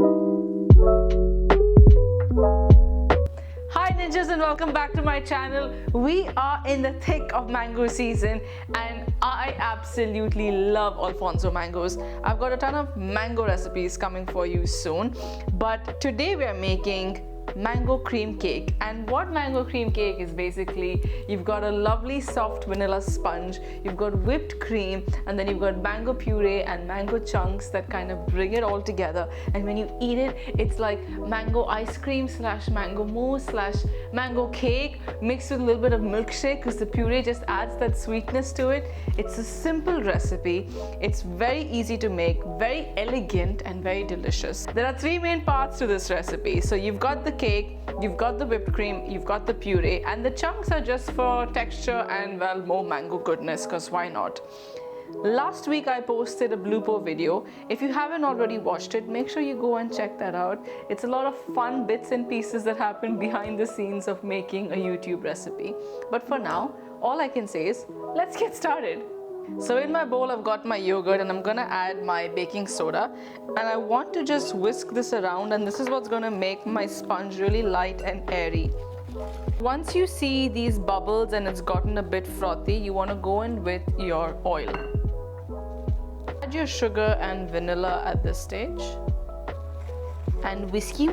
Hi ninjas and welcome back to my channel. We are in the thick of mango season and I absolutely love alphonso mangoes. I've got a ton of mango recipes coming for you soon, but today we are making mango cream cake. And what mango cream cake is basically, you've got a lovely soft vanilla sponge, you've got whipped cream, and then you've got mango puree and mango chunks that kind of bring it all together. And when you eat it, it's like mango ice cream slash mango mousse slash mango cake mixed with a little bit of milkshake, because the puree just adds that sweetness to it. It's a simple recipe. It's very easy to make, very elegant and very delicious. There are three main parts to this recipe. So you've got the cake, you've got the whipped cream, you've got the puree, and the chunks are just for texture and, well, more mango goodness, because why not? Last week I posted a blooper video. If you haven't already watched it, make sure you go and check that out. It's a lot of fun bits and pieces that happen behind the scenes of making a YouTube recipe. But for now, all I can say is, let's get started. So in my bowl I've got my yogurt and I'm gonna add my baking soda, and I want to just whisk this around, and this is what's gonna make my sponge really light and airy. Once you see these bubbles and it's gotten a bit frothy, you want to go in with your oil. Add your sugar and vanilla at this stage and whiskey.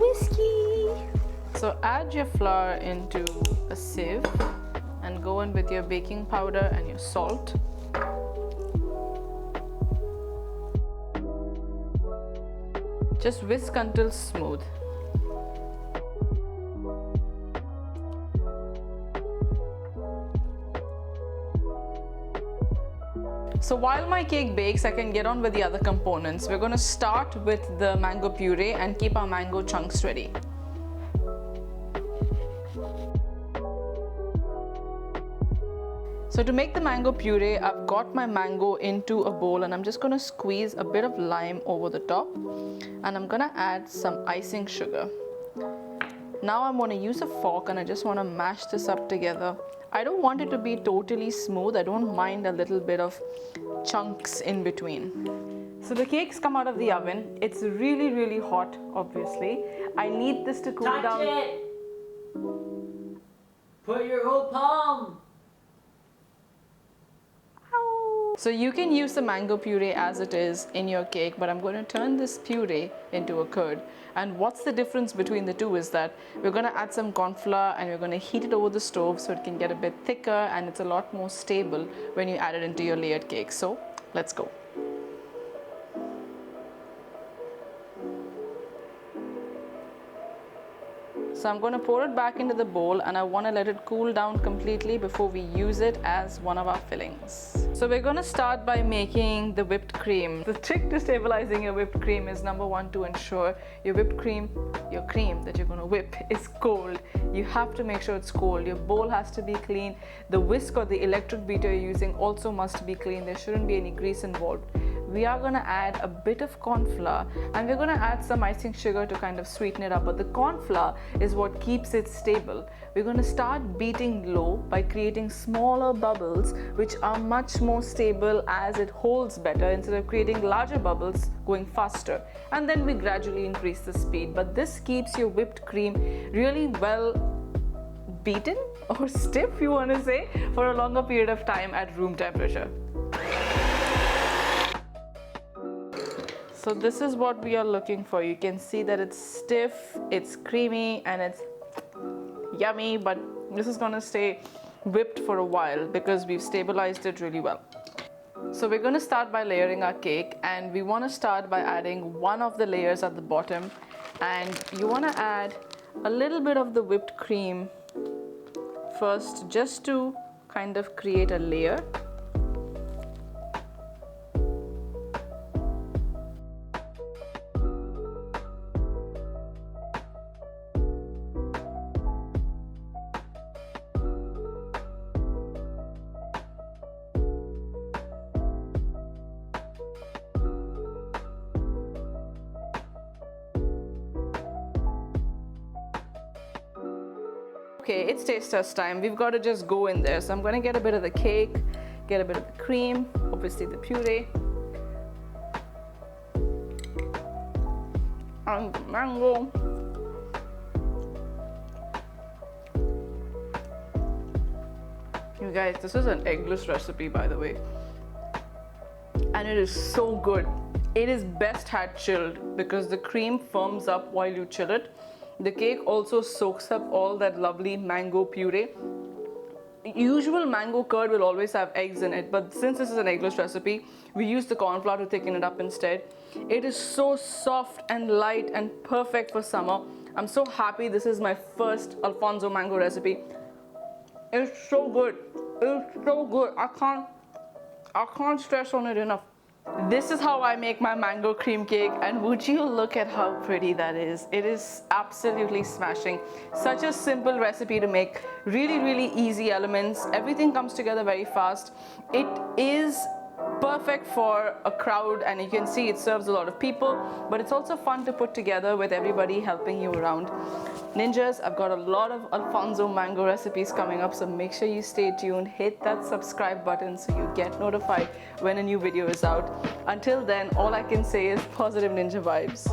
So add your flour into a sieve and go in with your baking powder and your salt. Just whisk until smooth. So while my cake bakes, I can get on with the other components. We're going to start with the mango puree and keep our mango chunks ready. So to make the mango puree, I've got my mango into a bowl and I'm just going to squeeze a bit of lime over the top, and I'm going to add some icing sugar. Now I'm going to use a fork and I just want to mash this up together. I don't want it to be totally smooth. I don't mind a little bit of chunks in between. So the cake's come out of the oven. It's really, really hot, obviously. I need this to cool down. Touch it! Put your whole palm! So you can use the mango puree as it is in your cake, but I'm going to turn this puree into a curd. And what's the difference between the two is that we're going to add some corn flour and we're going to heat it over the stove so it can get a bit thicker, and it's a lot more stable when you add it into your layered cake. So let's go. So I'm going to pour it back into the bowl, and I want to let it cool down completely before we use it as one of our fillings. So we're going to start by making the whipped cream. The trick to stabilizing your whipped cream is, number one, to ensure your whipped cream, your cream that you're going to whip, is cold. You have to make sure it's cold. Your bowl has to be clean. The whisk or the electric beater you're using also must be clean. There shouldn't be any grease involved. We are going to add a bit of corn flour, and we're going to add some icing sugar to kind of sweeten it up, but the corn flour is what keeps it stable. We're going to start beating low by creating smaller bubbles, which are much more stable as it holds better, instead of creating larger bubbles going faster. And then we gradually increase the speed, but this keeps your whipped cream really well beaten or stiff, you want to say, for a longer period of time at room temperature. So this is what we are looking for. You can see that it's stiff, it's creamy, and it's yummy, but this is going to stay whipped for a while because we've stabilized it really well. So we're going to start by layering our cake, and we want to start by adding one of the layers at the bottom, and you want to add a little bit of the whipped cream first, just to kind of create a layer. Okay, it's taste test time. We've got to just go in there. So I'm going to get a bit of the cake, get a bit of the cream, obviously the puree. and mango. You guys, this is an eggless recipe, by the way, and it is so good. It is best had chilled because the cream firms up while you chill it. The cake also soaks up all that lovely mango puree. Usual mango curd will always have eggs in it, but since this is an eggless recipe, we use the corn flour to thicken it up instead. It is so soft and light and perfect for summer. I'm so happy this is my first alphonso mango recipe. It's so good. It's so good. I can't stress on it enough. This is how I make my mango cream cake, and would you look at how pretty that is. It is absolutely smashing. Such a simple recipe to make. Really easy elements. Everything comes together very fast. It is perfect for a crowd, and you can see it serves a lot of people, but it's also fun to put together with everybody helping you around. Ninjas, I've got a lot of alphonso mango recipes coming up, so make sure you stay tuned. Hit that subscribe button so you get notified when a new video is out. Until then, all I can say is positive ninja vibes.